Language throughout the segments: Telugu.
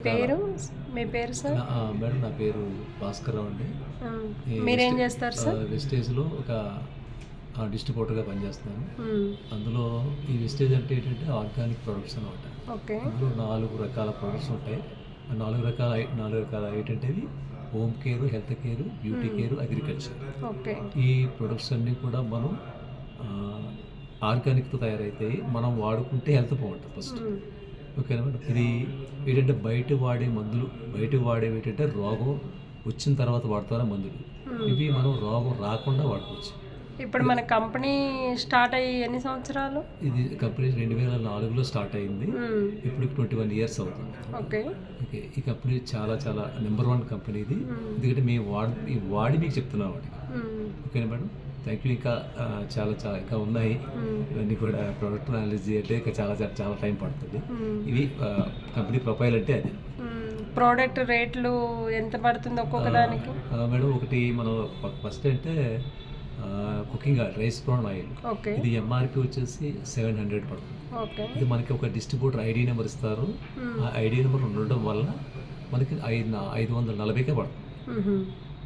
పేరు మీ పేరు సార్? మేడం నా పేరు భాస్కర్రావు అండి. మీరేం చేస్తారు సార్? వెస్టేజ్లో ఒక డిస్ట్రిబ్యూటర్గా పనిచేస్తున్నాను. అందులో ఈ వెస్టేజ్ అంటే ఏంటంటే ఆర్గానిక్ ప్రొడక్ట్స్ అనమాట. ఓకే. అందులో 4 రకాల ప్రొడక్ట్స్ ఉంటాయి. ఆ 4 రకాల ఏంటంటే home care, health care, beauty care, agriculture. Okay. ఈ ప్రొడక్ట్స్ అన్నీ కూడా మనం ఆర్గానిక్తో తయారైతాయి. మనం వాడుకుంటే హెల్త్ బాగుంటుంది ఫస్ట్. ఓకేనా మేడం? ఇది ఏంటంటే బయట వాడేవి ఏంటంటే రోగం వచ్చిన తర్వాత వాడతారా మందులు. ఇవి మనం రోగం రాకుండా వాడుకోవచ్చు. ఇప్పుడు మన కంపెనీ స్టార్ట్ అయ్యి ఎన్ని సంవత్సరాలు? ఇది కంపెనీ 2004లో స్టార్ట్ అయింది. ఇప్పుడు 21 ఇయర్స్ అవుతుంది. ఓకే. ఓకే. ఈ కంపెనీ చాలా చాలా నెంబర్ 1 కంపెనీ ఇది. ఎందుకంటే మేము వాడి మీకు చెప్తున్నాం వాటికి. ఓకేనా మేడం? Thank you. ఇంకా చాలా చాలా ఇంకా ఉన్నాయి. ఇవన్నీ కూడా ప్రొడక్ట్ అనాలిసిస్ అంటే ఇంకా చాలా చాలా టైం పడుతుంది. ఇవి కంపెనీ ప్రొఫైల్ అంటే అది. ప్రోడక్ట్ రేట్లు ఎంత పడుతుంది ఒక్కొక్క దానికి? మేడం ఒకటి మనం ఫస్ట్ అంటే cooking oil, rice brown oil. Okay. ఇది ఎంఆర్పి వచ్చేసి 700 పడుతుంది. ఓకే. ఇది మనకి ఒక డిస్ట్రిబ్యూటర్ ఐడి నెంబర్ ఇస్తారు. ఆ ఐడి నెంబర్ ఉండడం వల్ల మనకి 540కే పడుతుంది.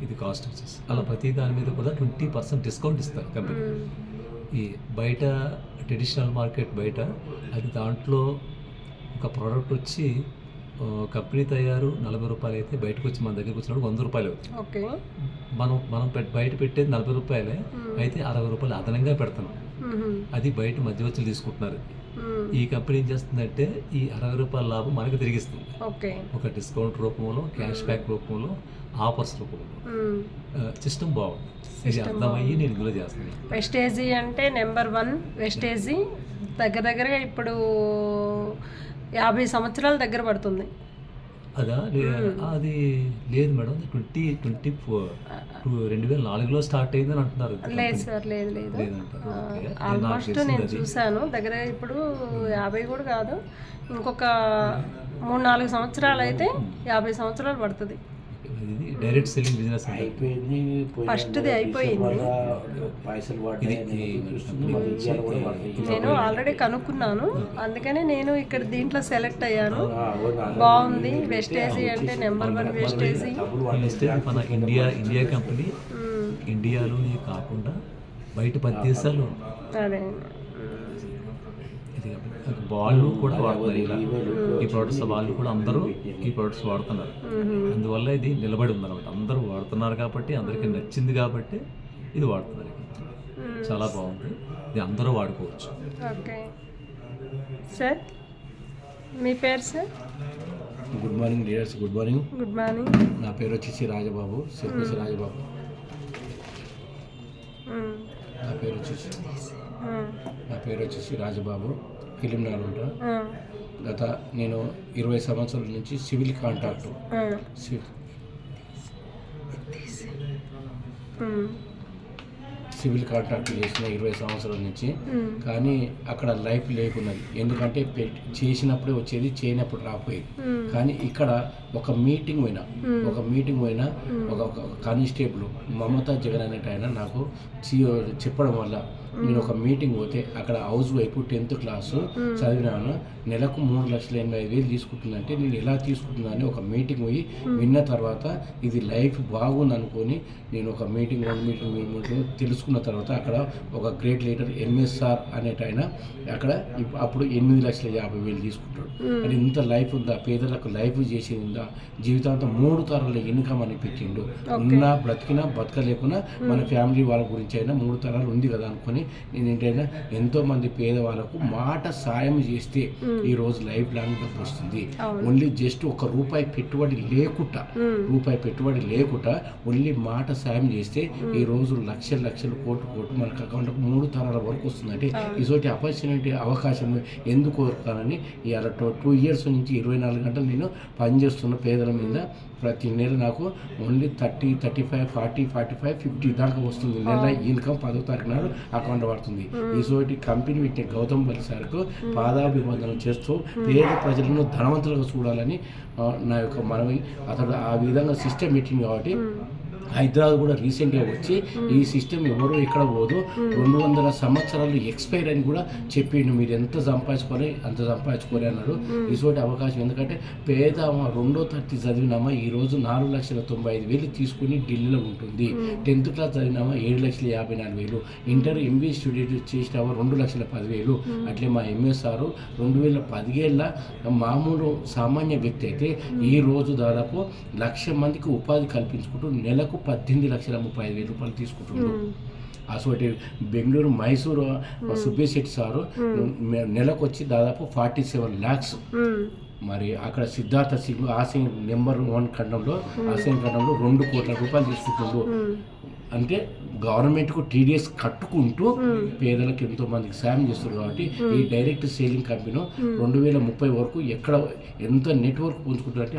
ఇది కాస్ట్ వచ్చేసి అలా ప్రతి దాని మీద కూడా 20% డిస్కౌంట్ ఇస్తారు కంపెనీ. ఈ బయట ట్రెడిషనల్ మార్కెట్ బయట అది దాంట్లో ఒక ప్రోడక్ట్ వచ్చి కంపెనీ తయారు 40 రూపాయలు అయితే బయటకు వచ్చి మన దగ్గరికి వచ్చినప్పుడు 100 రూపాయలు అవుతుంది. ఓకే. మనం బయట పెట్టేది 40 రూపాయలే అయితే 60 రూపాయలు అదనంగా పెడుతున్నాం. అది బయట మధ్యవర్తులు తీసుకుంటున్నారు. ఈ కంపెనీ ఏం చేస్తుందంటే ఈ 60 రూపాయల లాభం మనకు తిరిగిస్తుంది. ఓకే. ఒక డిస్కౌంట్ రూపంలో, క్యాష్ బ్యాక్ రూపంలో, ఆఫర్స్ రూపంలో. సిస్టమ్ బాగుంది. ఇది అర్థమయ్యి నేను ఇందులో చేస్తున్నాను. వెస్టేజీ అంటే నెంబర్ 1 వెస్టేజీ దగ్గరగా ఇప్పుడు 50 సంవత్సరాల దగ్గర పడుతుంది. అదా? అది లేదు మేడం. 2004లో స్టార్ట్ అయిందని అంటున్నారు. లేదు సార్, లేదు. ఆల్మోస్ట్ నేను చూశాను. దగ్గర ఇప్పుడు 50 కూడా కాదు, ఇంకొక 3-4 సంవత్సరాలు అయితే 50 సంవత్సరాలు పడుతుంది. డైరెక్ట్ సెల్లింగ్ బిజినెస్ అయిపోయింది. ఫస్ట్ది అయిపోయింది. నేను ఆల్రెడీ కనుక్కున్నాను, అందుకనే నేను ఇక్కడ దీంట్లో సెలెక్ట్ అయ్యాను. బాగుంది. వెస్టేజీ అంటే నెంబర్ 1 వెస్టేజీ. మన ఇండియా కంపెనీ ఇండియాలోనే కాకుండా బయట 10 దేశాలు అదే వాళ్ళు కూడా వాడుతున్నారు. ఇలా ఈ ప్రోడక్ట్స్ వాళ్ళు కూడా అందరూ ఈ ప్రోడక్ట్స్ వాడుతున్నారు. అందువల్ల ఇది నిలబడి ఉందన్నమాట. అందరూ వాడుతున్నారు కాబట్టి, అందరికీ నచ్చింది కాబట్టి ఇది వాడుతున్నారు. చాలా బాగుంది. ఇది అందరూ వాడుకోవచ్చు. ఓకే సార్, మీ పేరు sir? Good morning leaders. Good morning. నా పేరు వచ్చేసి రాజబాబు, సిర్పేసి రాజబాబు. నా పేరు వచ్చేసి రాజబాబు, ఫిలింనగర్ ఉంటా. గత నేను 20 సంవత్సరాల నుంచి సివిల్ కాంట్రాక్టర్ చేసిన 20 సంవత్సరాల నుంచి. కానీ అక్కడ లైఫ్ లేకున్నది. ఎందుకంటే చేసినప్పుడే వచ్చేది, చేయనప్పుడు రాకపోయేది. కానీ ఇక్కడ ఒక మీటింగ్ పోయినా ఒక కానిస్టేబుల్ మమతా జగన్ అనేట ఆయన నాకు చెప్పడం వల్ల నేను ఒక మీటింగ్ పోతే అక్కడ హౌస్ వైఫ్ 10th క్లాసు చదివినాను. నెలకు 3,85,000 తీసుకుంటుందంటే నేను ఎలా తీసుకుంటున్నాను ఒక మీటింగ్ పోయి విన్న తర్వాత ఇది లైఫ్ బాగుంది అనుకొని నేను ఒక మీటింగ్ తెలుసుకున్న తర్వాత అక్కడ ఒక గ్రేట్ లీడర్ ఎంఎస్ఆర్ అనేట ఆయన అక్కడ అప్పుడు 8,50,000 తీసుకుంటాడు. అది ఇంత లైఫ్ ఉందా, పేదలకు లైఫ్ చేసేది ఉందా, జీవితాంతం 3 తరాల ఇన్కమ్ అని పెట్టిండు. ఉన్నా బ్రతికినా బతకలేకున్నా మన ఫ్యామిలీ వాళ్ళ గురించి అయినా 3 తరాలు ఉంది కదా అనుకొని నేను ఏంటైనా ఎంతోమంది పేదవాళ్ళకు మాట సాయం చేస్తే ఈ రోజు లైఫ్ లాంగ్ డబ్బు వస్తుంది. ఓన్లీ జస్ట్ ₹1 పెట్టుబడి లేకుండా ఓన్లీ మాట సాయం చేస్తే ఈ రోజు లక్షలు కోట్లు మనకు అకౌంట్కు 3 తరాల వరకు వస్తుందంటే ఇటువంటి ఆపర్చునిటీ అవకాశం ఎందుకు కోరుతానని ఇవాళ 2 ఇయర్స్ నుంచి 24 గంటలు నేను పనిచేస్తున్న పేదల మీద. ప్రతి నెల నాకు ఓన్లీ 30, 35, 40, 45, 50 దాకా వస్తుంది. నెల ఇన్కమ్ 10వ తారీఖు నాడు అకౌంట్ పడుతుంది. ఇటువంటి కంపెనీ పెట్టిన గౌతమ్ బలి సార్కు పాదాభివందనం చేస్తూ పేద ప్రజలను ధనవంతులుగా చూడాలని నా యొక్క మనవి. అతడు ఆ విధంగా సిస్టమ్ పెట్టింది కాబట్టి హైదరాబాద్ కూడా రీసెంట్గా వచ్చి ఈ సిస్టమ్ ఎవరు ఎక్కడ పోదు, 200 సంవత్సరాలు ఎక్స్పైర్ అని కూడా చెప్పిండు. మీరు ఎంత సంపాదించుకోవాలి అంత సంపాదించుకోవాలి అన్నాడు. ఇటువంటి అవకాశం, ఎందుకంటే పేద 2వ తరగతి చదివినామా ఈరోజు 4,95,000 తీసుకుని ఢిల్లీలో ఉంటుంది. 10th క్లాస్ చదివినామా 7,54,000, ఇంటర్ MBA స్టూడెంట్ చేసినామా 2,10,000. అట్లే మా ఎంఎస్ఆర్ 2017 మామూలు సామాన్య వ్యక్తి అయితే ఈ రోజు దాదాపు 1,00,000 మందికి ఉపాధి కల్పించుకుంటూ నెలకు 18,35,000 రూపాయలు తీసుకుంటున్నారు. అసలు బెంగళూరు మైసూరు సుబ్బేశ్ శెట్టి సారు నెలకు వచ్చి దాదాపు 47 lakhs. మరి అక్కడ సిద్ధార్థ సింగ్ ఆసియన్ నెంబర్ 1 ఖండంలో, ఆసియన్ ఖండంలో 2 కోట్ల రూపాయలు తీసుకుంటుండ్రు. అంటే గవర్నమెంట్కు TDS కట్టుకుంటూ పేదలకు ఎంతో మందికి సాయం చేస్తారు. కాబట్టి ఈ డైరెక్ట్ సేలింగ్ కంపెనీ 2030 వరకు ఎక్కడ ఎంత నెట్వర్క్ పుంజుకుంటారంటే